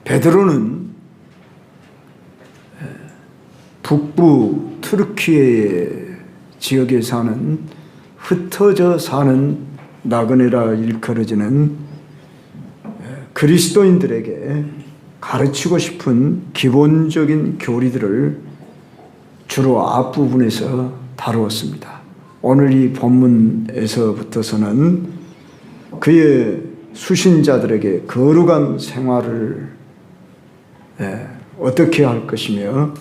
베드로는 북부 투르키예 지역에 사는 흩어져 사는 나그네라 일컬어지는 그리스도인들에게 가르치고 싶은 기본적인 교리들을 주로 앞부분에서 다루었습니다. 오늘 이 본문에서부터서는 그의 수신자들에게 거룩한 생활을 어떻게 할 것이며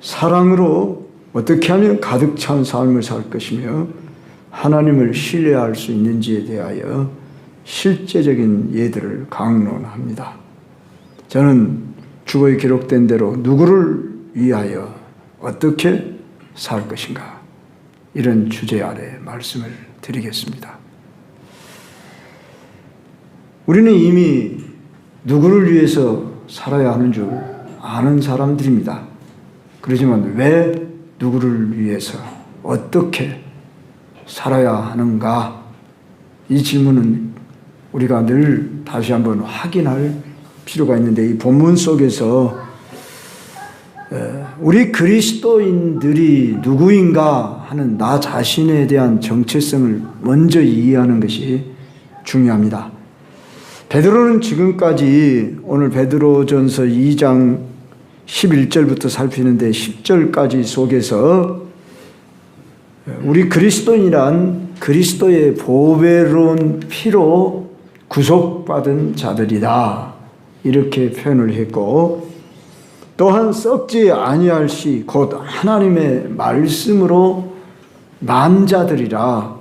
사랑으로 어떻게 하면 가득 찬 삶을 살 것이며 하나님을 신뢰할 수 있는지에 대하여 실제적인 예들을 강론합니다. 저는 주보에 기록된 대로 누구를 위하여 어떻게 살 것인가, 이런 주제 아래 말씀을 드리겠습니다. 우리는 이미 누구를 위해서 살아야 하는 줄 아는 사람들입니다. 그렇지만 왜 누구를 위해서 어떻게 살아야 하는가, 이 질문은 우리가 늘 다시 한번 확인할 필요가 있는데, 이 본문 속에서 우리 그리스도인들이 누구인가 하는 나 자신에 대한 정체성을 먼저 이해하는 것이 중요합니다. 베드로는 지금까지 오늘 베드로전서 2장 11절부터 살피는데 10절까지 속에서 우리 그리스도인이란 그리스도의 보배로운 피로 구속받은 자들이다, 이렇게 표현을 했고, 또한 썩지 아니할 시 곧 하나님의 말씀으로 난 자들이라,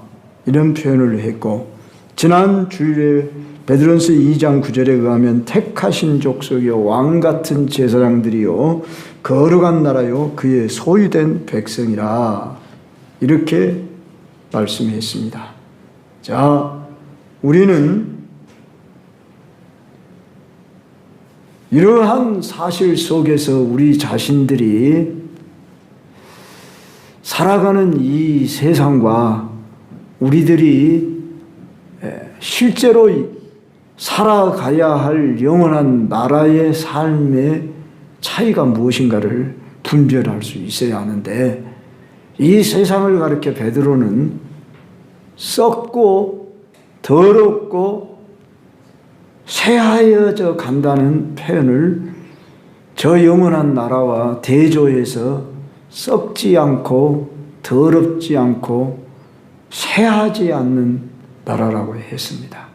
이런 표현을 했고, 지난 주일에 베드로전서 2장 9절에 의하면 택하신 족속이요 왕같은 제사장들이요 거룩한 나라요 그의 소유된 백성이라, 이렇게 말씀했습니다. 자, 우리는 이러한 사실 속에서 우리 자신들이 살아가는 이 세상과 우리들이 실제로 살아가야 할 영원한 나라의 삶의 차이가 무엇인가를 분별할 수 있어야 하는데, 이 세상을 가리켜 베드로는 썩고 더럽고 쇠하여져 간다는 표현을 저 영원한 나라와 대조해서 썩지 않고 더럽지 않고 쇠하지 않는 나라라고 했습니다.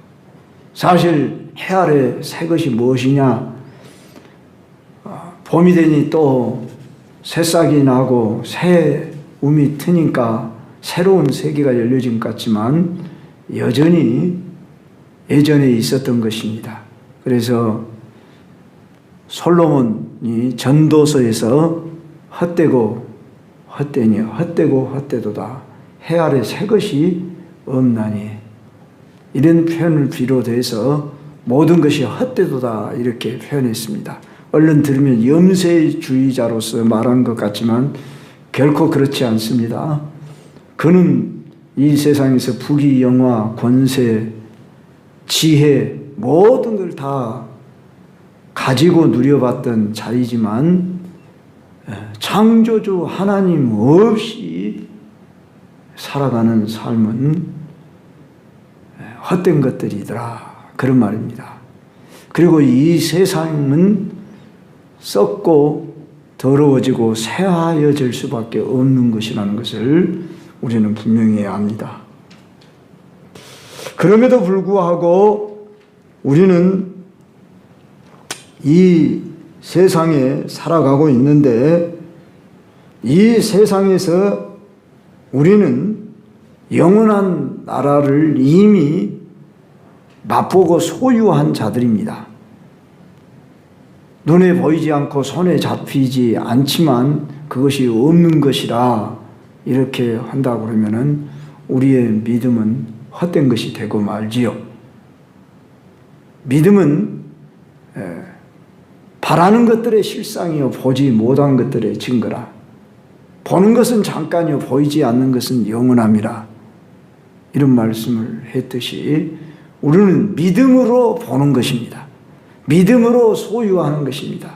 사실 해 아래 새 것이 무엇이냐, 봄이 되니 또 새싹이 나고 새 움이 트니까 새로운 세계가 열려진 것 같지만 여전히 예전에 있었던 것입니다. 그래서 솔로몬이 전도서에서 헛되고 헛되니 헛되고 헛되도다, 해 아래 새 것이 없나니, 이런 표현을 비롯해서 모든 것이 헛되도다, 이렇게 표현했습니다. 얼른 들으면 염세주의자로서 말한 것 같지만 결코 그렇지 않습니다. 그는 이 세상에서 부귀 영화 권세 지혜 모든 걸 다 가지고 누려봤던 자이지만 창조주 하나님 없이 살아가는 삶은 헛된 것들이더라, 그런 말입니다. 그리고 이 세상은 썩고 더러워지고 쇠하여질 수밖에 없는 것이라는 것을 우리는 분명히 압니다. 그럼에도 불구하고 우리는 이 세상에 살아가고 있는데, 이 세상에서 우리는 영원한 나라를 이미 맛보고 소유한 자들입니다. 눈에 보이지 않고 손에 잡히지 않지만 그것이 없는 것이라 이렇게 한다고 그러면은 우리의 믿음은 헛된 것이 되고 말지요. 믿음은 바라는 것들의 실상이요 보지 못한 것들의 증거라. 보는 것은 잠깐이요 보이지 않는 것은 영원함이라. 이런 말씀을 했듯이 우리는 믿음으로 보는 것입니다. 믿음으로 소유하는 것입니다.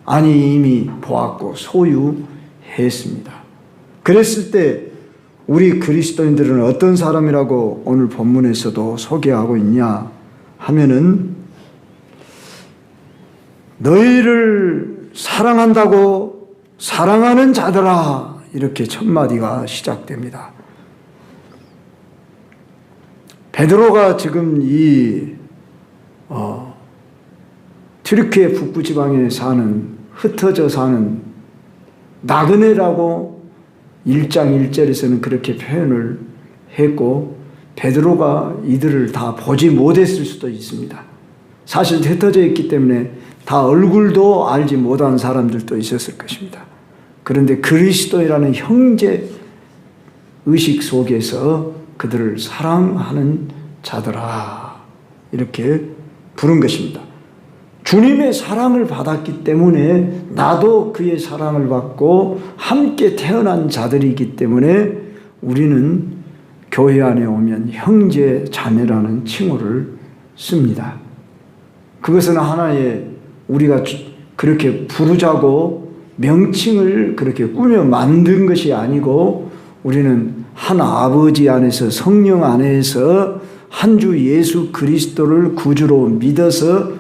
아니 이미 보았고 소유했습니다. 그랬을 때 우리 그리스도인들은 어떤 사람이라고 오늘 본문에서도 소개하고 있냐 하면은 너희를 사랑한다고 사랑하는 자들아, 이렇게 첫 마디가 시작됩니다. 베드로가 지금 이 튀르키예 북부 지방에 사는, 흩어져 사는 나그네라고 1장 1절에서는 그렇게 표현을 했고, 베드로가 이들을 다 보지 못했을 수도 있습니다. 사실 흩어져 있기 때문에 다 얼굴도 알지 못한 사람들도 있었을 것입니다. 그런데 그리스도라는 형제 의식 속에서 그들을 사랑하는 자들아, 이렇게 부른 것입니다. 주님의 사랑을 받았기 때문에 나도 그의 사랑을 받고 함께 태어난 자들이기 때문에 우리는 교회 안에 오면 형제 자매라는 칭호를 씁니다. 그것은 하나의 우리가 그렇게 부르자고 명칭을 그렇게 꾸며 만든 것이 아니고, 우리는 한 아버지 안에서, 성령 안에서 한 주 예수 그리스도를 구주로 믿어서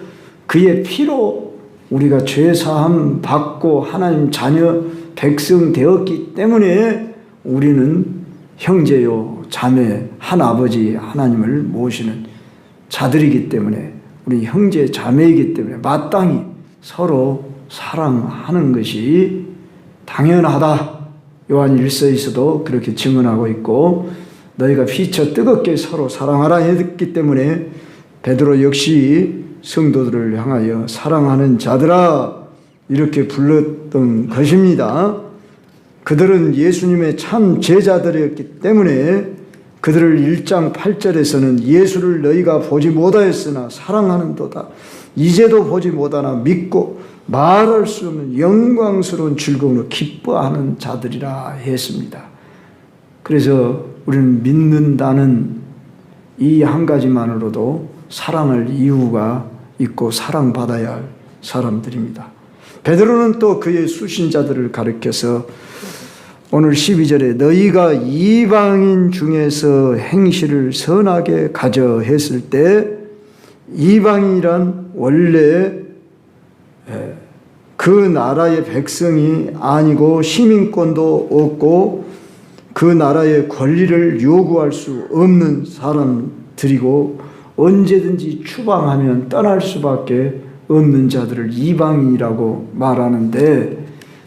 그의 피로 우리가 죄사함 받고 하나님 자녀 백성 되었기 때문에 우리는 형제요 자매, 한 아버지 하나님을 모시는 자들이기 때문에, 우리 형제 자매이기 때문에 마땅히 서로 사랑하는 것이 당연하다. 요한 1서에서도 그렇게 증언하고 있고, 너희가 피쳐 뜨겁게 서로 사랑하라 했기 때문에 베드로 역시 성도들을 향하여 사랑하는 자들아, 이렇게 불렀던 것입니다. 그들은 예수님의 참 제자들이었기 때문에 그들을 1장 8절에서는 예수를 너희가 보지 못하였으나 사랑하는도다, 이제도 보지 못하나 믿고 말할 수 없는 영광스러운 즐거움으로 기뻐하는 자들이라 했습니다. 그래서 우리는 믿는다는 이 한 가지만으로도 사랑할 이유가 있고 사랑받아야 할 사람들입니다. 베드로는 또 그의 수신자들을 가리켜서 오늘 12절에 너희가 이방인 중에서 행실을 선하게 가져 했을 때, 이방인이란 원래 그 나라의 백성이 아니고 시민권도 없고 그 나라의 권리를 요구할 수 없는 사람들이고 언제든지 추방하면 떠날 수밖에 없는 자들을 이방인이라고 말하는데,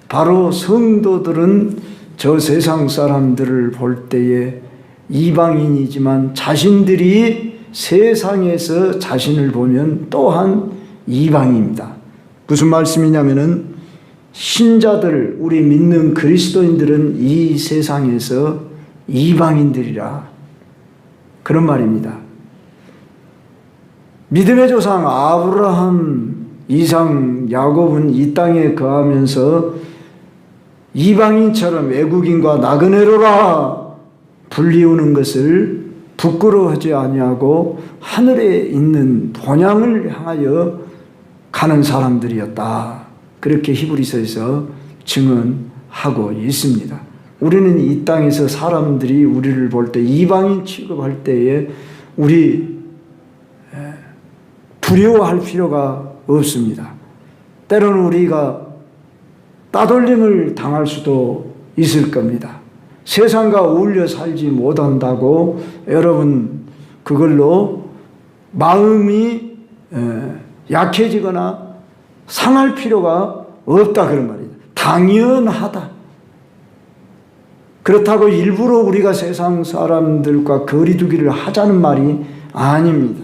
바로 성도들은 저 세상 사람들을 볼 때에 이방인이지만 자신들이 세상에서 자신을 보면 또한 이방인입니다. 무슨 말씀이냐면은 신자들, 우리 믿는 그리스도인들은 이 세상에서 이방인들이라, 그런 말입니다. 믿음의 조상 아브라함, 이삭, 야곱은 이 땅에 거하면서 이방인처럼 외국인과 나그네로라 불리우는 것을 부끄러워하지 아니하고 하늘에 있는 본향을 향하여 가는 사람들이었다. 그렇게 히브리서에서 증언하고 있습니다. 우리는 이 땅에서 사람들이 우리를 볼 때, 이방인 취급할 때에 우리 두려워할 필요가 없습니다. 때로는 우리가 따돌림을 당할 수도 있을 겁니다. 세상과 어울려 살지 못한다고 여러분 그걸로 마음이 약해지거나 상할 필요가 없다, 그런 말이에요. 당연하다. 그렇다고 일부러 우리가 세상 사람들과 거리두기를 하자는 말이 아닙니다.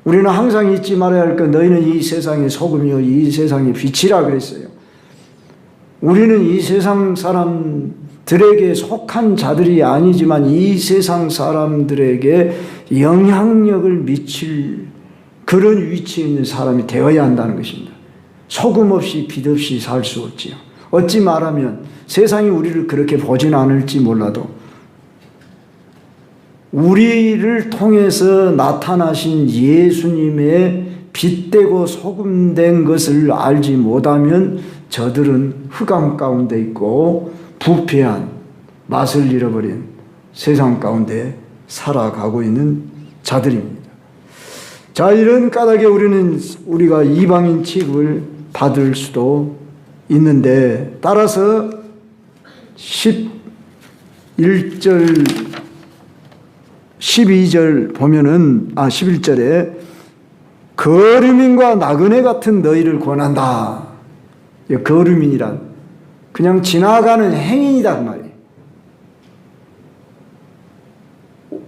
우리는 항상 잊지 말아야 할 것, 너희는 이 세상의 소금이요 이 세상의 빛이라 그랬어요. 우리는 이 세상 사람들에게 속한 자들이 아니지만 이 세상 사람들에게 영향력을 미칠 그런 위치에 있는 사람이 되어야 한다는 것입니다. 소금 없이 빛 없이 살 수 없지요. 어찌 말하면 세상이 우리를 그렇게 보진 않을지 몰라도 우리를 통해서 나타나신 예수님의 빗대고 소금된 것을 알지 못하면 저들은 흑암 가운데 있고 부패한 맛을 잃어버린 세상 가운데 살아가고 있는 자들입니다. 자, 이런 까닭에 우리가 이방인 취급을 받을 수도 있는데, 따라서 11절 12절 보면은 11절에 거류민과 나그네 같은 너희를 권한다. 거류민이란 그냥 지나가는 행인이다 그 말이에요.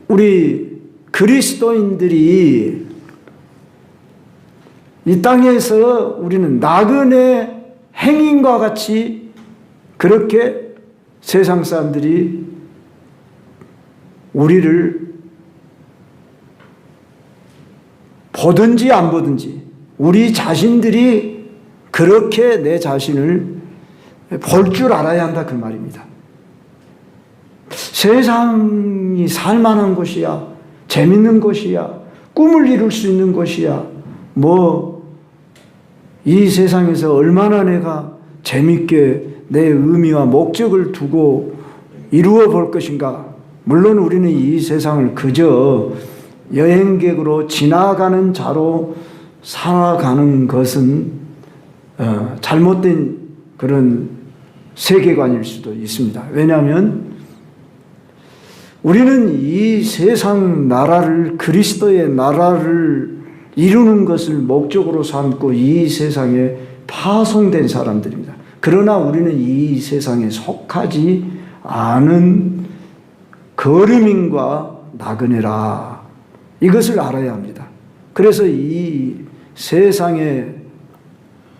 우리 그리스도인들이 이 땅에서 우리는 나그네 행인과 같이 그렇게 세상 사람들이 우리를 보든지 안 보든지 우리 자신들이 그렇게 내 자신을 볼 줄 알아야 한다 그 말입니다. 세상이 살만한 곳이야, 재밌는 곳이야, 꿈을 이룰 수 있는 곳이야, 이 세상에서 얼마나 내가 재밌게 내 의미와 목적을 두고 이루어 볼 것인가. 물론 우리는 이 세상을 그저 여행객으로 지나가는 자로 살아가는 것은 잘못된 그런 세계관일 수도 있습니다. 왜냐하면 우리는 이 세상 나라를, 그리스도의 나라를 이루는 것을 목적으로 삼고 이 세상에 파송된 사람들입니다. 그러나 우리는 이 세상에 속하지 않은 거류민과 나그네라. 이것을 알아야 합니다. 그래서 이 세상에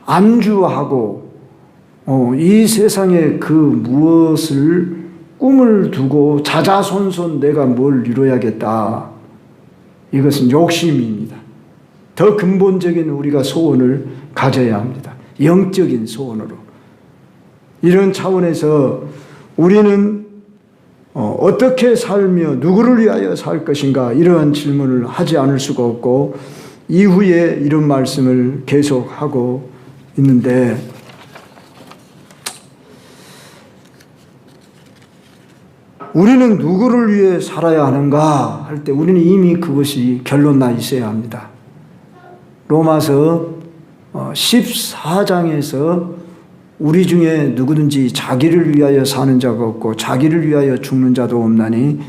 안주하고 이 세상에 그 무엇을 꿈을 두고 자자손손 내가 뭘 이루어야겠다. 이것은 욕심입니다. 더 근본적인 우리가 소원을 가져야 합니다. 영적인 소원으로. 이런 차원에서 우리는 어떻게 살며 누구를 위하여 살 것인가, 이러한 질문을 하지 않을 수가 없고, 이후에 이런 말씀을 계속하고 있는데, 우리는 누구를 위해 살아야 하는가 할 때 우리는 이미 그것이 결론 나 있어야 합니다. 로마서 14장에서 우리 중에 누구든지 자기를 위하여 사는 자가 없고 자기를 위하여 죽는 자도 없나니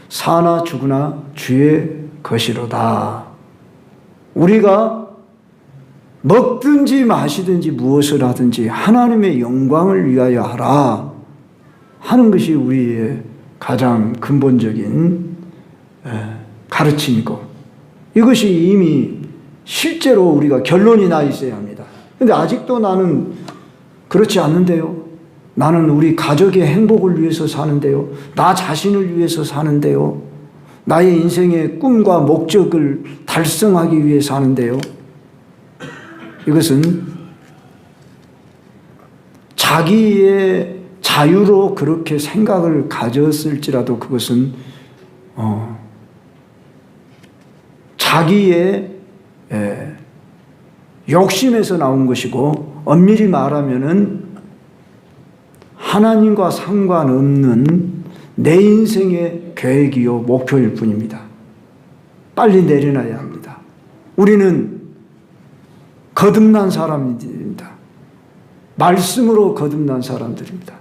사나 죽으나 주의 것이로다. 우리가 먹든지 마시든지 무엇을 하든지 하나님의 영광을 위하여 하라 하는 것이 우리의 가장 근본적인 가르침이고, 이것이 이미 실제로 우리가 결론이 나 있어야 합니다. 그런데 아직도 나는 그렇지 않는데요. 나는 우리 가족의 행복을 위해서 사는데요. 나 자신을 위해서 사는데요. 나의 인생의 꿈과 목적을 달성하기 위해 사는데요. 이것은 자기의 자유로 그렇게 생각을 가졌을지라도 그것은 자기의 욕심에서 나온 것이고, 엄밀히 말하면은 하나님과 상관없는 내 인생의 계획이요 목표일 뿐입니다. 빨리 내려놔야 합니다. 우리는 거듭난 사람입니다. 말씀으로 거듭난 사람들입니다.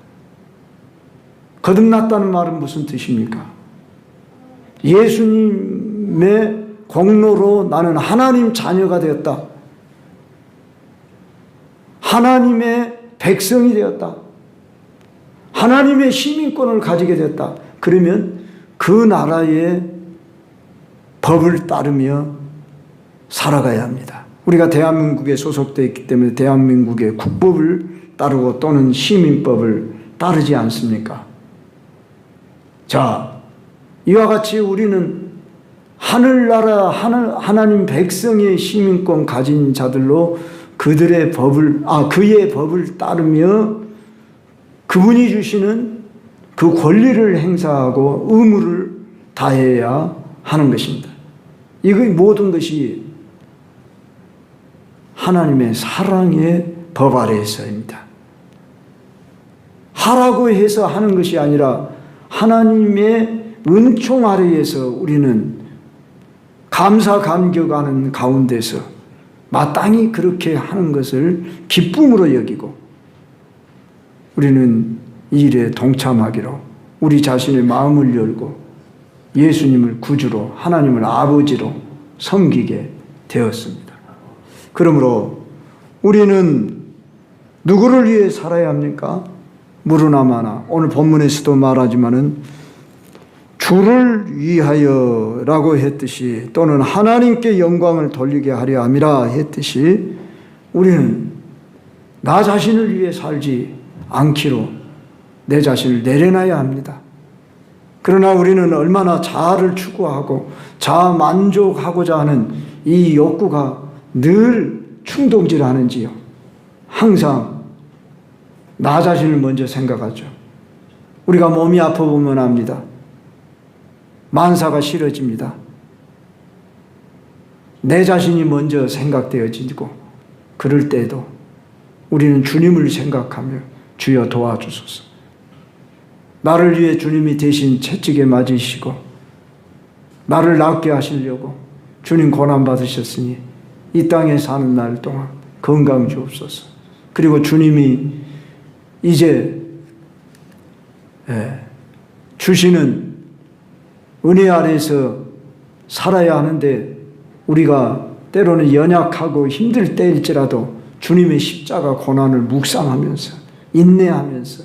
거듭났다는 말은 무슨 뜻입니까? 예수님의 공로로 나는 하나님 자녀가 되었다. 하나님의 백성이 되었다. 하나님의 시민권을 가지게 됐다. 그러면 그 나라의 법을 따르며 살아가야 합니다. 우리가 대한민국에 소속되어 있기 때문에 대한민국의 국법을 따르고 또는 시민법을 따르지 않습니까? 자, 이와 같이 우리는 하늘나라 하나님 백성의 시민권 가진 자들로 그들의 법을 그의 법을 따르며 그분이 주시는 그 권리를 행사하고 의무를 다해야 하는 것입니다. 이 모든 것이 하나님의 사랑의 법 아래에서입니다. 하라고 해서 하는 것이 아니라 하나님의 은총 아래에서 우리는 감사 감격하는 가운데서 마땅히 그렇게 하는 것을 기쁨으로 여기고 우리는 이 일에 동참하기로 우리 자신의 마음을 열고 예수님을 구주로 하나님을 아버지로 섬기게 되었습니다. 그러므로 우리는 누구를 위해 살아야 합니까? 무르나마나 오늘 본문에서도 말하지만은 주를 위하여라고 했듯이 또는 하나님께 영광을 돌리게 하려 함이라 했듯이 우리는 나 자신을 위해 살지 않기로 내 자신을 내려놔야 합니다. 그러나 우리는 얼마나 자아를 추구하고 자아 만족하고자 하는 이 욕구가 늘 충동질하는지요. 항상 나 자신을 먼저 생각하죠. 우리가 몸이 아파보면 압니다. 만사가 싫어집니다. 내 자신이 먼저 생각되어지고 그럴 때에도 우리는 주님을 생각하며 주여 도와주소서. 나를 위해 주님이 대신 채찍에 맞으시고 나를 낫게 하시려고 주님 고난받으셨으니 이 땅에 사는 날 동안 건강 주옵소서. 그리고 주님이 이제 주시는 은혜 아래에서 살아야 하는데 우리가 때로는 연약하고 힘들 때일지라도 주님의 십자가 고난을 묵상하면서 인내하면서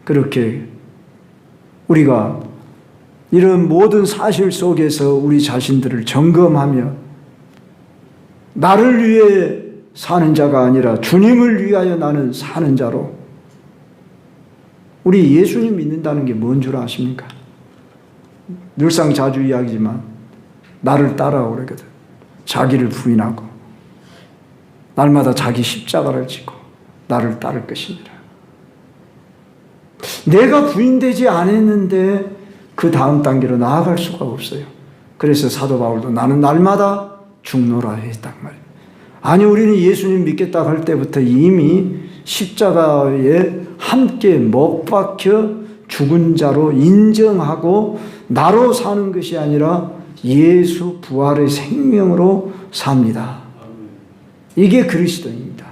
그렇게 우리가 이런 모든 사실 속에서 우리 자신들을 점검하며 나를 위해 사는 자가 아니라 주님을 위하여 나는 사는 자로 우리 예수님 믿는다는 게 뭔 줄 아십니까? 늘상 자주 이야기지만 나를 따라오라 그러거든. 자기를 부인하고 날마다 자기 십자가를 지고 나를 따를 것이니라. 내가 부인되지 않았는데 그 다음 단계로 나아갈 수가 없어요. 그래서 사도 바울도 나는 날마다 죽노라 했단 말이에요. 아니 우리는 예수님 믿겠다 할 때부터 이미 십자가에 함께 못 박혀 죽은 자로 인정하고 나로 사는 것이 아니라 예수 부활의 생명으로 삽니다. 이게 그리스도입니다.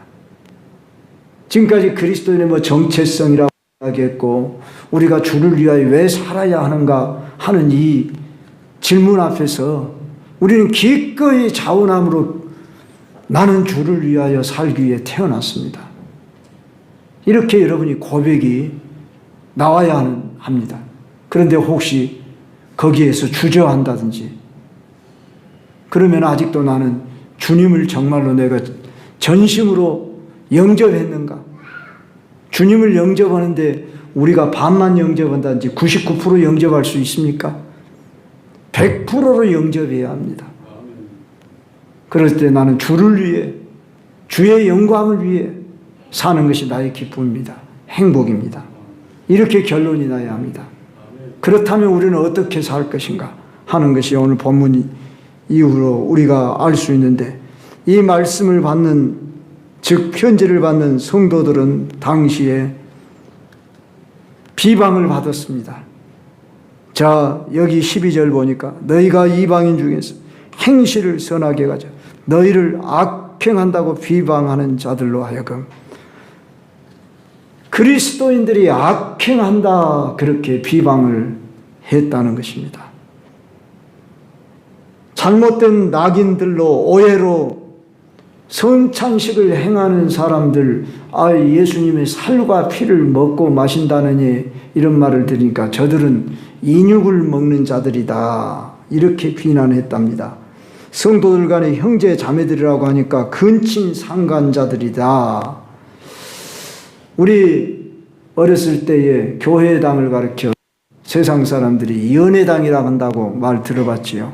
지금까지 그리스도인의 뭐 정체성이라고 하겠고 우리가 주를 위하여 왜 살아야 하는가 하는 이 질문 앞에서 우리는 기꺼이 자원함으로 나는 주를 위하여 살기 위해 태어났습니다. 이렇게 여러분이 고백이 나와야 합니다. 그런데 혹시 거기에서 주저한다든지 그러면 아직도 나는 주님을 정말로 내가 전심으로 영접했는가? 주님을 영접하는데 우리가 반만 영접한다든지 99% 영접할 수 있습니까? 100%로 영접해야 합니다. 그럴 때 나는 주를 위해 주의 영광을 위해 사는 것이 나의 기쁨입니다. 행복입니다. 이렇게 결론이 나야 합니다. 그렇다면 우리는 어떻게 살 것인가 하는 것이 오늘 본문 이후로 우리가 알 수 있는데 이 말씀을 받는 즉 편지를 받는 성도들은 당시에 비방을 받았습니다. 자 여기 12절 보니까 너희가 이방인 중에서 행실을 선하게 가져 너희를 악행한다고 비방하는 자들로 하여금 그리스도인들이 악행한다 그렇게 비방을 했다는 것입니다. 잘못된 낙인들로 오해로 성찬식을 행하는 사람들 예수님의 살과 피를 먹고 마신다느니 이런 말을 들으니까 저들은 인육을 먹는 자들이다 이렇게 비난했답니다. 성도들 간의 형제 자매들이라고 하니까 근친 상간자들이다. 우리 어렸을 때에 교회당을 가르쳐 세상 사람들이 연회당이라고 한다고 말 들어봤지요.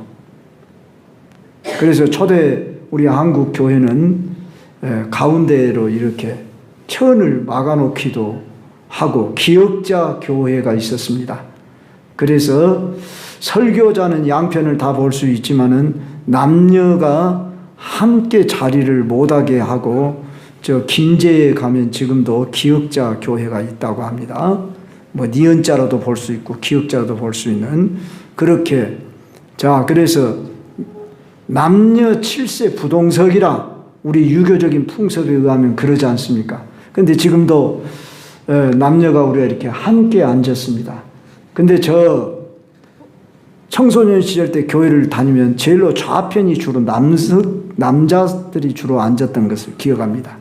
그래서 초대 우리 한국 교회는 가운데로 이렇게 천을 막아놓기도 하고 기역자 교회가 있었습니다. 그래서 설교자는 양편을 다 볼 수 있지만은 남녀가 함께 자리를 못하게 하고 저 김제에 가면 지금도 기역자 교회가 있다고 합니다. 뭐 니은자로도 볼 수 있고 기역자로도 볼 수 있는 그렇게. 자, 그래서 남녀 7세 부동석이라 우리 유교적인 풍습에 의하면 그러지 않습니까? 근데 지금도 남녀가 우리가 이렇게 함께 앉았습니다. 근데 저 청소년 시절 때 교회를 다니면 제일로 좌편이 주로 남자들이 주로 앉았던 것을 기억합니다.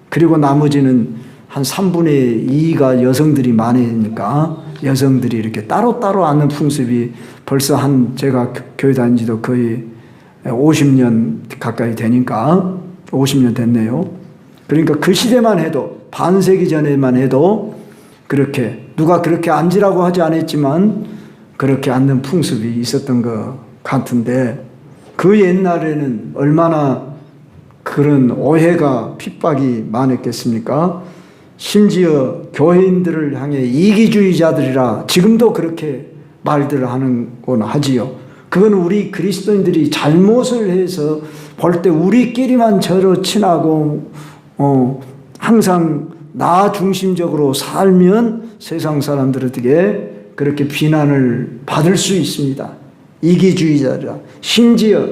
그리고 나머지는 한 3분의 2가 여성들이 많으니까 여성들이 이렇게 따로따로 앉는 풍습이 벌써 제가 교회 다닌 지도 거의 50년 가까이 되니까 50년 됐네요. 그러니까 그 시대만 해도 반세기 전에만 해도 그렇게 누가 그렇게 앉으라고 하지 않았지만 그렇게 앉는 풍습이 있었던 것 같은데 그 옛날에는 얼마나 그런 오해가 핍박이 많았겠습니까? 심지어 교회인들을 향해 이기주의자들이라 지금도 그렇게 말들을 하는곤 하지요. 그건 우리 그리스도인들이 잘못을 해서 볼 때 우리끼리만 저러 친하고 항상 나 중심적으로 살면 세상 사람들에게 그렇게 비난을 받을 수 있습니다. 이기주의자라. 심지어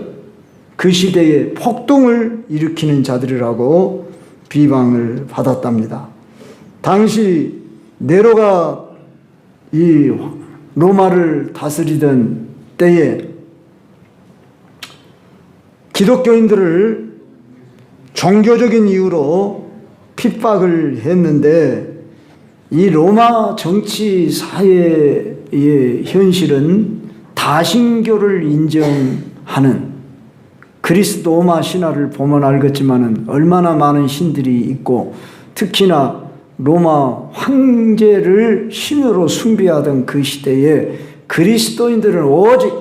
그 시대에 폭동을 일으키는 자들이라고 비방을 받았답니다. 당시 네로가 이 로마를 다스리던 때에 기독교인들을 종교적인 이유로 핍박을 했는데 이 로마 정치 사회의 현실은 다신교를 인정하는 그리스도마 신화를 보면 알겠지만은 얼마나 많은 신들이 있고 특히나 로마 황제를 신으로 숭배하던 그 시대에 그리스도인들은 오직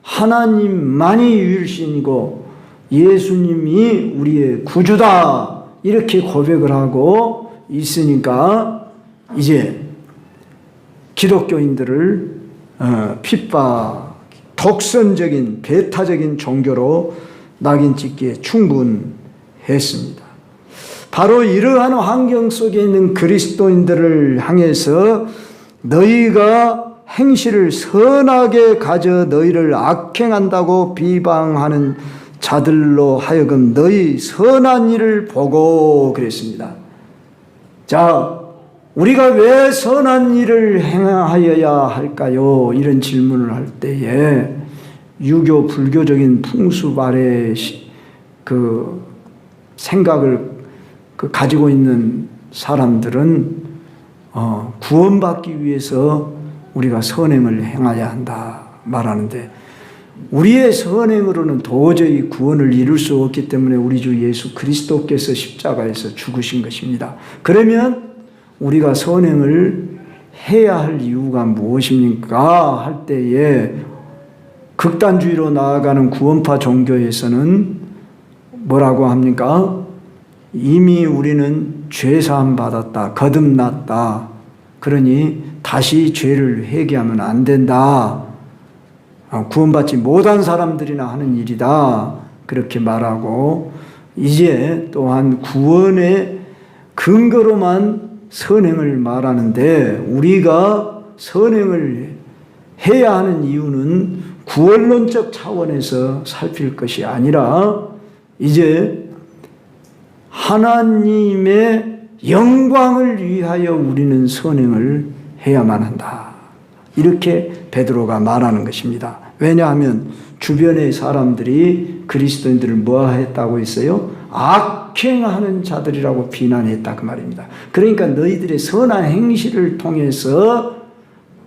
하나님만이 유일신이고 예수님이 우리의 구주다 이렇게 고백을 하고 있으니까 이제 기독교인들을 핍박, 독선적인 배타적인 종교로 낙인 찍기에 충분했습니다. 바로 이러한 환경 속에 있는 그리스도인들을 향해서 너희가 행실을 선하게 가져 너희를 악행한다고 비방하는 자들로 하여금 너희 선한 일을 보고 그랬습니다. 자, 우리가 왜 선한 일을 행하여야 할까요? 이런 질문을 할 때에 유교 불교적인 풍습 아래 그 생각을 가지고 있는 사람들은 구원받기 위해서 우리가 선행을 행해야 한다 말하는데 우리의 선행으로는 도저히 구원을 이룰 수 없기 때문에 우리 주 예수 그리스도께서 십자가에서 죽으신 것입니다. 그러면 우리가 선행을 해야 할 이유가 무엇입니까? 할 때에 극단주의로 나아가는 구원파 종교에서는 뭐라고 합니까? 이미 우리는 죄사함 받았다. 거듭났다. 그러니 다시 죄를 회개하면 안 된다. 구원받지 못한 사람들이나 하는 일이다. 그렇게 말하고 이제 또한 구원의 근거로만 선행을 말하는데 우리가 선행을 해야 하는 이유는 구원론적 차원에서 살필 것이 아니라 이제 하나님의 영광을 위하여 우리는 선행을 해야만 한다. 이렇게 베드로가 말하는 것입니다. 왜냐하면 주변의 사람들이 그리스도인들을 뭐 했다고 했어요? 악행하는 자들이라고 비난했다 그 말입니다. 그러니까 너희들의 선한 행실을 통해서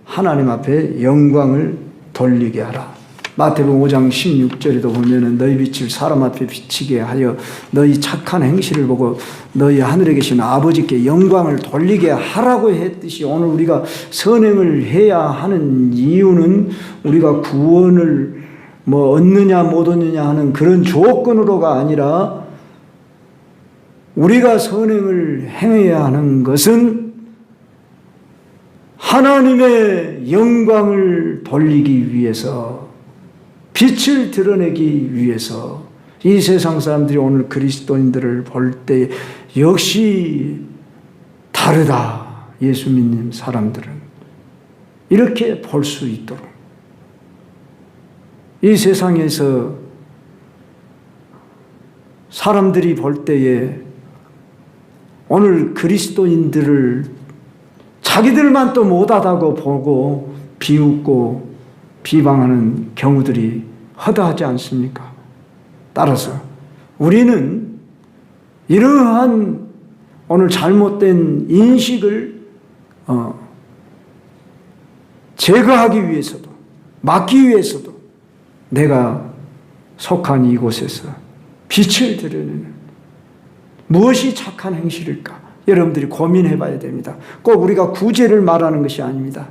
하나님 앞에 영광을 돌리게 하라. 마태복음 5장 16절에도 보면은 너희 빛을 사람 앞에 비치게 하여 너희 착한 행실을 보고 너희 하늘에 계신 아버지께 영광을 돌리게 하라고 했듯이 오늘 우리가 선행을 해야 하는 이유는 우리가 구원을 뭐 얻느냐 못 얻느냐 하는 그런 조건으로가 아니라 우리가 선행을 행해야 하는 것은 하나님의 영광을 돌리기 위해서 빛을 드러내기 위해서 이 세상 사람들이 오늘 그리스도인들을 볼 때 역시 다르다. 예수 믿는 사람들은 이렇게 볼 수 있도록 이 세상에서 사람들이 볼 때에 오늘 그리스도인들을 자기들만 또 못하다고 보고 비웃고 비방하는 경우들이 허다하지 않습니까? 따라서 우리는 이러한 오늘 잘못된 인식을 제거하기 위해서도 막기 위해서도 내가 속한 이곳에서 빛을 드러내는 무엇이 착한 행실일까? 여러분들이 고민해 봐야 됩니다. 꼭 우리가 구제를 말하는 것이 아닙니다.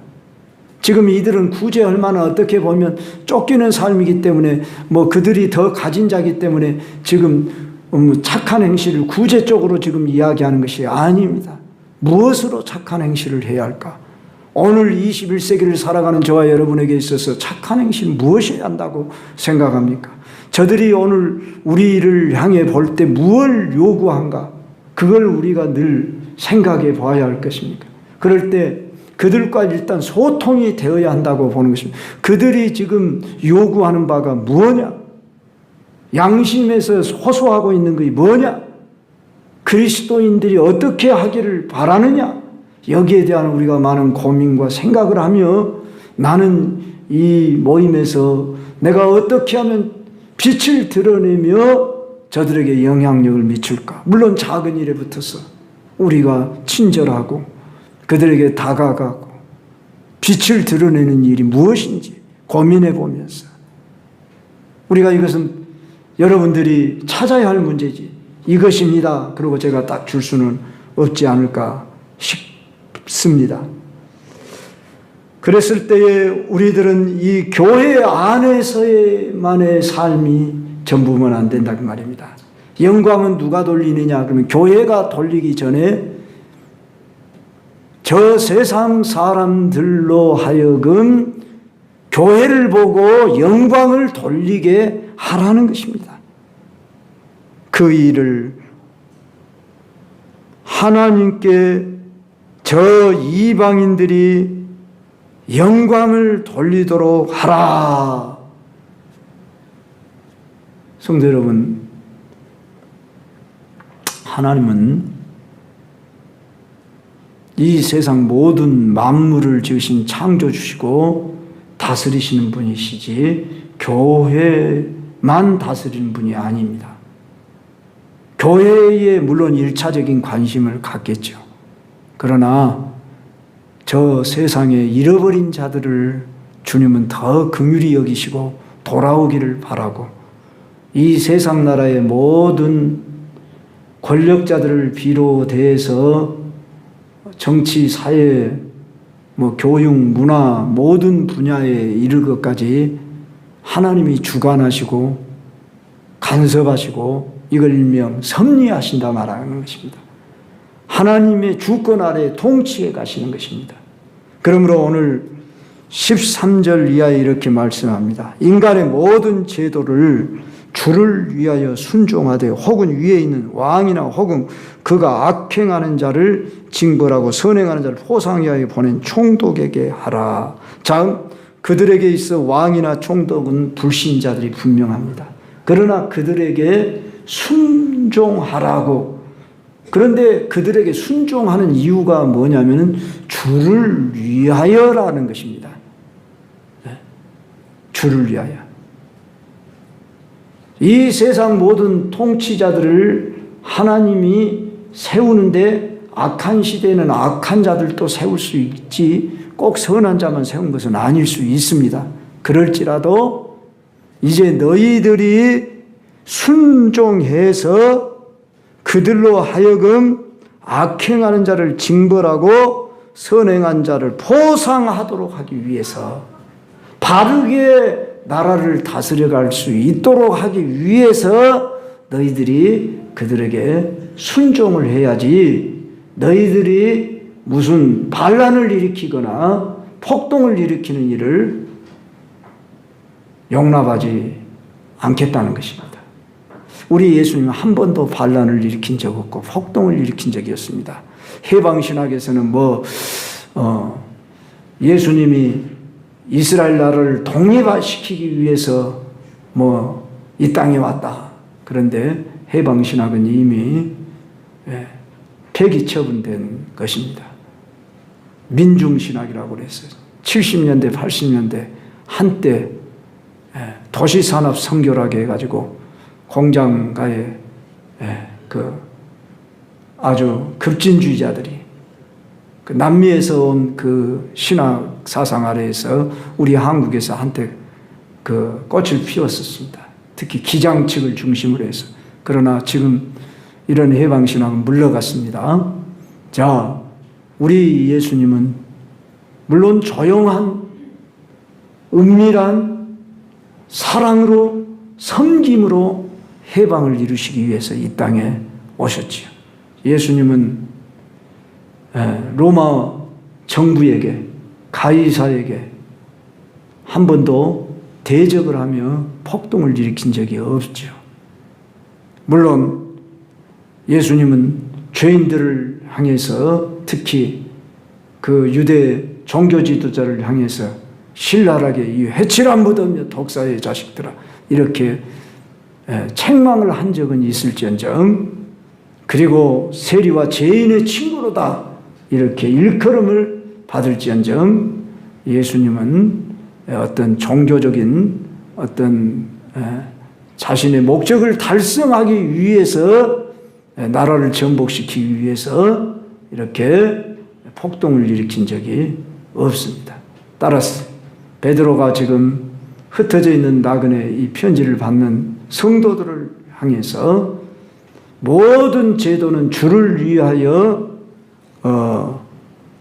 지금 이들은 구제 얼마나 어떻게 보면 쫓기는 삶이기 때문에 그들이 더 가진 자이기 때문에 지금 착한 행실을 구제 쪽으로 지금 이야기하는 것이 아닙니다. 무엇으로 착한 행실을 해야 할까? 오늘 21세기를 살아가는 저와 여러분에게 있어서 착한 행실 무엇이 한다고 생각합니까? 저들이 오늘 우리를 향해 볼 때 무엇을 요구한가? 그걸 우리가 늘 생각해 봐야 할 것입니까? 그럴 때 그들과 일단 소통이 되어야 한다고 보는 것입니다. 그들이 지금 요구하는 바가 뭐냐? 양심에서 호소하고 있는 것이 뭐냐? 그리스도인들이 어떻게 하기를 바라느냐? 여기에 대한 우리가 많은 고민과 생각을 하며 나는 이 모임에서 내가 어떻게 하면 빛을 드러내며 저들에게 영향력을 미칠까? 물론 작은 일에 붙어서 우리가 친절하고 그들에게 다가가고 빛을 드러내는 일이 무엇인지 고민해 보면서 우리가 이것은 여러분들이 찾아야 할 문제지 이것입니다. 그리고 제가 딱 줄 수는 없지 않을까 싶습니다. 그랬을 때에 우리들은 이 교회 안에서만의 삶이 전부면 안 된다는 말입니다. 영광은 누가 돌리느냐? 그러면 교회가 돌리기 전에 저 세상 사람들로 하여금 교회를 보고 영광을 돌리게 하라는 것입니다. 그 일을 하나님께 저 이방인들이 영광을 돌리도록 하라. 성도 여러분, 하나님은 이 세상 모든 만물을 지으신 창조주시고 다스리시는 분이시지 교회만 다스리는 분이 아닙니다. 교회에 물론 1차적인 관심을 갖겠죠. 그러나 저 세상에 잃어버린 자들을 주님은 더 긍휼히 여기시고 돌아오기를 바라고 이 세상 나라의 모든 권력자들을 비롯해서 정치, 사회, 교육, 문화 모든 분야에 이를 것까지 하나님이 주관하시고 간섭하시고 이걸 일명 섭리하신다 말하는 것입니다. 하나님의 주권 아래 통치해 가시는 것입니다. 그러므로 오늘 13절 이하에 이렇게 말씀합니다. 인간의 모든 제도를 주를 위하여 순종하되 혹은 위에 있는 왕이나 혹은 그가 악행하는 자를 징벌하고 선행하는 자를 포상하여 보낸 총독에게 하라. 자, 그들에게 있어 왕이나 총독은 불신자들이 분명합니다. 그러나 그들에게 순종하라고. 그런데 그들에게 순종하는 이유가 뭐냐면은 주를 위하여라는 것입니다. 주를 위하여. 이 세상 모든 통치자들을 하나님이 세우는데 악한 시대에는 악한 자들도 세울 수 있지 꼭 선한 자만 세운 것은 아닐 수 있습니다. 그럴지라도 이제 너희들이 순종해서 그들로 하여금 악행하는 자를 징벌하고 선행한 자를 포상하도록 하기 위해서 바르게 나라를 다스려갈 수 있도록 하기 위해서 너희들이 그들에게 순종을 해야지 너희들이 무슨 반란을 일으키거나 폭동을 일으키는 일을 용납하지 않겠다는 것입니다. 우리 예수님은 한 번도 반란을 일으킨 적 없고 폭동을 일으킨 적이 없습니다. 해방신학에서는 예수님이 이스라엘 나라를 독립화시키기 위해서 이 땅에 왔다. 그런데 해방신학은 이미 폐기 처분된 것입니다. 민중신학이라고 그랬어요. 70년대, 80년대 한때 도시산업 성결하게 해가지고 공장가에 아주 급진주의자들이 그 남미에서 온 그 신학 사상 아래에서 우리 한국에서 한때 그 꽃을 피웠었습니다. 특히 기장 측을 중심으로 해서. 그러나 지금 이런 해방신학은 물러갔습니다. 자, 우리 예수님은 물론 조용한 은밀한 사랑으로 섬김으로 해방을 이루시기 위해서 이 땅에 오셨지요. 예수님은 로마 정부에게 가이사에게 한 번도 대적을 하며 폭동을 일으킨 적이 없죠. 물론 예수님은 죄인들을 향해서 특히 그 유대 종교 지도자를 향해서 신랄하게 이 해치라 묻으며 독사의 자식들아 이렇게 책망을 한 적은 있을지언정 그리고 세리와 죄인의 친구로다 이렇게 일컬음을 받을지언정 예수님은 어떤 종교적인 어떤 자신의 목적을 달성하기 위해서 나라를 전복시키기 위해서 이렇게 폭동을 일으킨 적이 없습니다. 따라서 베드로가 지금 흩어져 있는 나그네 이 편지를 받는 성도들을 향해서 모든 제도는 주를 위하여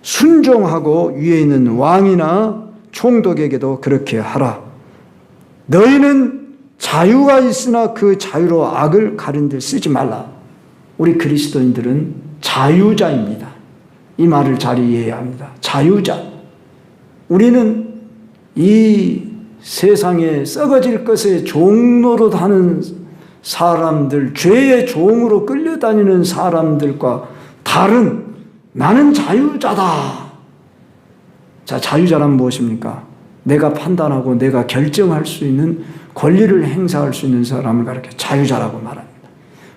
순종하고 위에 있는 왕이나 총독에게도 그렇게 하라. 너희는 자유가 있으나 그 자유로 악을 가린 데 쓰지 말라. 우리 그리스도인들은 자유자입니다. 이 말을 잘 이해해야 합니다. 자유자. 우리는 이 세상에 썩어질 것에 종로로 하는 사람들, 죄의 종으로 끌려다니는 사람들과 다른 나는 자유자다. 자, 자유자란 무엇입니까? 내가 판단하고 내가 결정할 수 있는 권리를 행사할 수 있는 사람을 가리켜 자유자라고 말합니다.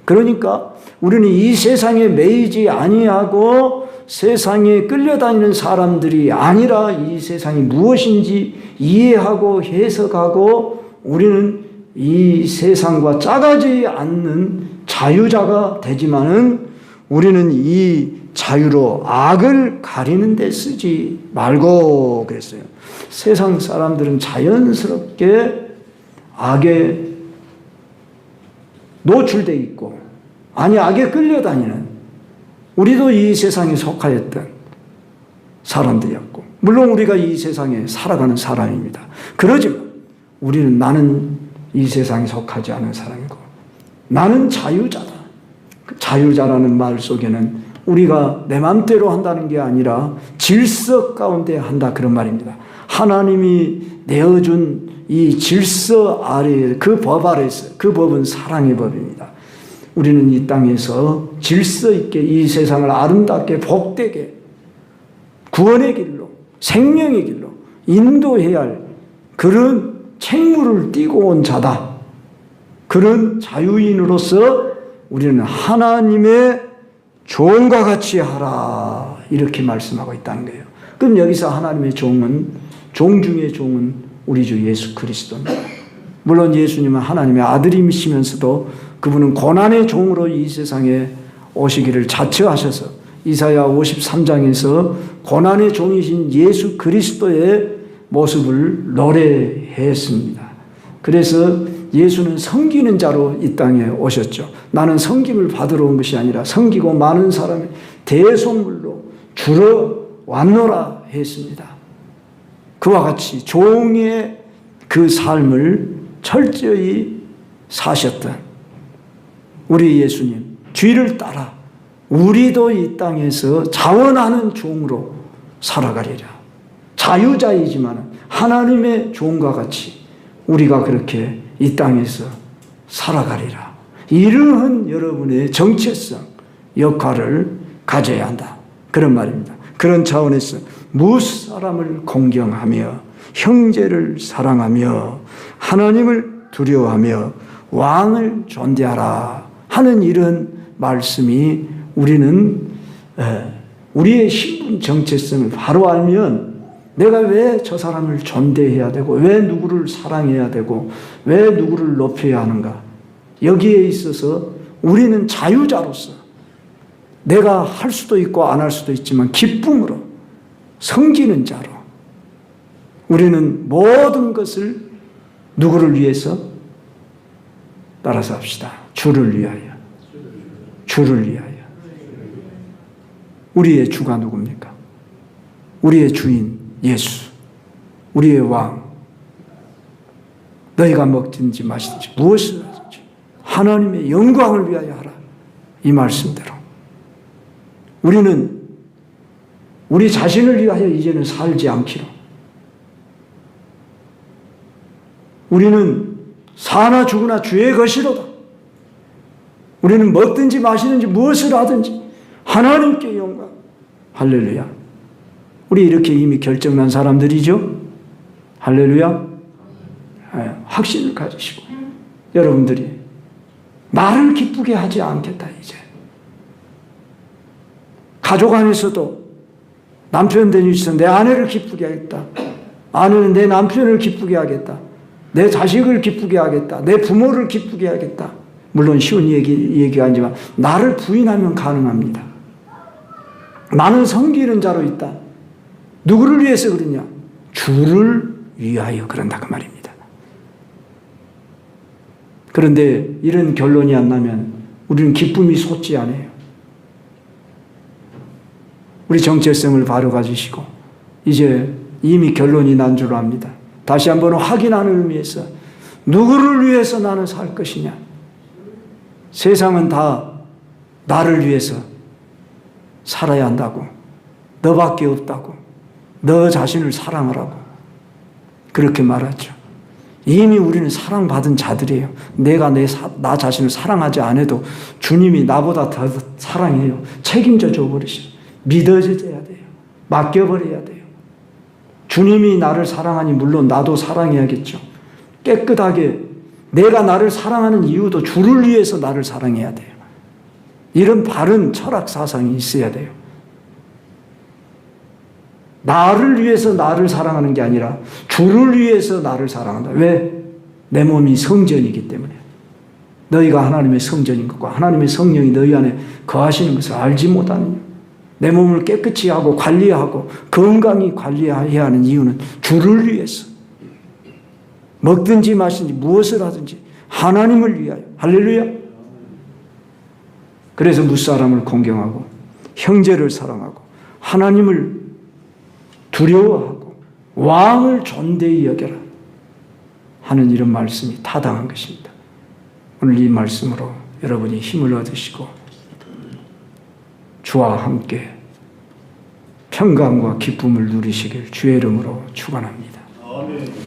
그러니까 우리는 이 세상에 매이지 아니하고 세상에 끌려다니는 사람들이 아니라 이 세상이 무엇인지 이해하고 해석하고 우리는 이 세상과 짜가지 않는 자유자가 되지만은 우리는 이 자유로 악을 가리는 데 쓰지 말고 그랬어요. 세상 사람들은 자연스럽게 악에 노출되어 있고 악에 끌려다니는 우리도 이 세상에 속하였던 사람들이었고 물론 우리가 이 세상에 살아가는 사람입니다. 그러지만 우리는 나는 이 세상에 속하지 않은 사람이고 나는 자유자다. 그 자유자라는 말 속에는 우리가 내 마음대로 한다는 게 아니라 질서 가운데 한다 그런 말입니다. 하나님이 내어준 이 질서 아래 그 법 아래서 그 법은 사랑의 법입니다. 우리는 이 땅에서 질서 있게 이 세상을 아름답게 복되게 구원의 길로 생명의 길로 인도해야 할 그런 책무를 띠고 온 자다. 그런 자유인으로서 우리는 하나님의 종과 같이 하라 이렇게 말씀하고 있다는 거예요. 그럼 여기서 하나님의 종은 종 중의 종은 우리 주 예수 그리스도입니다. 물론 예수님은 하나님의 아들이시면서도 그분은 고난의 종으로 이 세상에 오시기를 자처하셔서 이사야 53장에서 고난의 종이신 예수 그리스도의 모습을 노래했습니다. 그래서 예수는 섬기는 자로 이 땅에 오셨죠. 나는 섬김을 받으러 온 것이 아니라 섬기고 많은 사람의 대속물로 주러 왔노라 했습니다. 그와 같이 종의 그 삶을 철저히 사셨던 우리 예수님 뒤를 따라 우리도 이 땅에서 자원하는 종으로 살아가리라. 자유자이지만 하나님의 종과 같이 우리가 그렇게 이 땅에서 살아가리라. 이러한 여러분의 정체성, 역할을 가져야 한다. 그런 말입니다. 그런 차원에서 무엇 사람을 공경하며 형제를 사랑하며 하나님을 두려워하며 왕을 존대하라 하는 이런 말씀이 우리는 우리의 신분 정체성을 바로 알면 내가 왜 저 사람을 존대해야 되고 왜 누구를 사랑해야 되고 왜 누구를 높여야 하는가, 여기에 있어서 우리는 자유자로서 내가 할 수도 있고 안 할 수도 있지만 기쁨으로 섬기는 자로 우리는 모든 것을 누구를 위해서 따라서 합시다. 주를 위하여. 주를 위하여. 우리의 주가 누굽니까? 우리의 주인 예수, 우리의 왕. 너희가 먹든지 마시든지 무엇을 하든지 하나님의 영광을 위하여 하라. 이 말씀대로 우리는 우리 자신을 위하여 이제는 살지 않기로, 우리는 사나 죽으나 주의 것이로다. 우리는 먹든지 마시든지 무엇을 하든지 하나님께 영광. 할렐루야. 우리 이렇게 이미 결정난 사람들이죠. 할렐루야. 확신을 가지시고 여러분들이 나를 기쁘게 하지 않겠다. 이제 가족 안에서도 남편 된 위치에서 내 아내를 기쁘게 하겠다. 아내는 내 남편을 기쁘게 하겠다. 내 자식을 기쁘게 하겠다. 내 부모를 기쁘게 하겠다. 물론 쉬운 얘기가 아니지만 나를 부인하면 가능합니다. 나는 섬기는 자로 있다. 누구를 위해서 그러냐? 주를 위하여 그런다 그 말입니다. 그런데 이런 결론이 안 나면 우리는 기쁨이 솟지 않아요. 우리 정체성을 바로 가지시고 이제 이미 결론이 난 줄 압니다. 다시 한번 확인하는 의미에서 누구를 위해서 나는 살 것이냐? 세상은 다 나를 위해서 살아야 한다고, 너밖에 없다고, 너 자신을 사랑하라고 그렇게 말하죠. 이미 우리는 사랑받은 자들이에요. 내가 나 자신을 사랑하지 않아도 주님이 나보다 더 사랑해요. 책임져 줘버리시죠. 믿어져야 돼요. 맡겨버려야 돼요. 주님이 나를 사랑하니 물론 나도 사랑해야겠죠. 깨끗하게 내가 나를 사랑하는 이유도 주를 위해서 나를 사랑해야 돼요. 이런 바른 철학 사상이 있어야 돼요. 나를 위해서 나를 사랑하는 게 아니라 주를 위해서 나를 사랑한다. 왜? 내 몸이 성전이기 때문에. 너희가 하나님의 성전인 것과 하나님의 성령이 너희 안에 거하시는 것을 알지 못하느냐. 내 몸을 깨끗이 하고 관리하고 건강히 관리해야 하는 이유는 주를 위해서. 먹든지 마시든지 무엇을 하든지 하나님을 위하여. 할렐루야. 그래서 무사람을 공경하고 형제를 사랑하고 하나님을 두려워하고 왕을 존대히 여겨라 하는 이런 말씀이 타당한 것입니다. 오늘 이 말씀으로 여러분이 힘을 얻으시고 주와 함께 평강과 기쁨을 누리시길 주의 이름으로 축원합니다.